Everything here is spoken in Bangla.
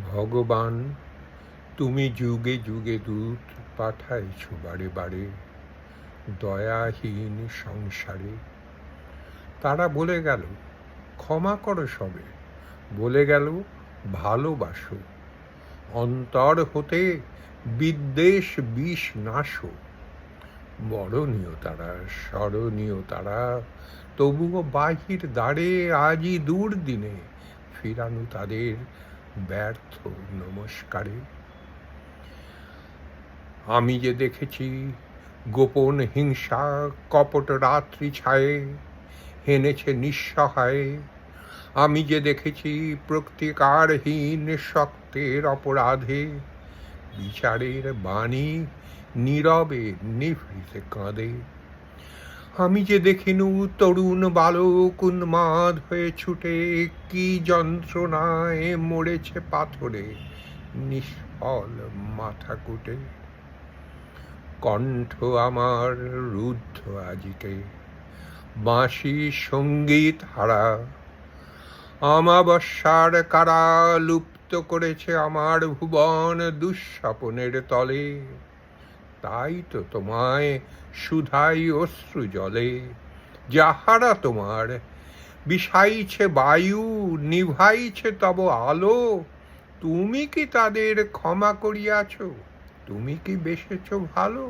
ভগবান, তুমি যুগে যুগে দূত পাঠাইছ বারে বারে দয়াহীন সংসারে। তারা বলে গেল ক্ষমা করো সবে, বলে গেল ভালোবাসো, অন্তর হতে বিদ্বেষ বিষ নাশো। বরণীয় তারা, স্মরণীয় তারা, তবুও বাহির দ্বারে আজই দুর্দিনে ফিরানো তাদের ব্যর্থ নমস্কারে। আমি যে দেখেছি গোপন হিংসা কপট রাত্রি ছায়ে হেনেছে নিঃসহায়ে। আমি যে দেখেছি প্রতিকারহীন শক্তের অপরাধে বিচারের বাণী নীরবে নিভৃতে কাঁদে। আমি যে দেখিনু তরুণ বালক উন্মাদ হয়ে ছুটে কি যন্ত্রণায় মরেছে পাথরে নিষ্ফল মাথা কুটে। কণ্ঠ আমার রুদ্ধ আজিকে বাঁশি সঙ্গীত হারা, আমাবস্যার কারা লুপ্ত করেছে আমার ভুবন দুঃস্বপনের তলে। তাই তো তোমায় সুধাই অশ্রু জলে, যাহারা তোমার বিষাইছে বায়ু নিভাইছে তব আলো। তুমি কি তাদের ক্ষমা করিয়াছ? তুমি কি বেসেছ ভালো?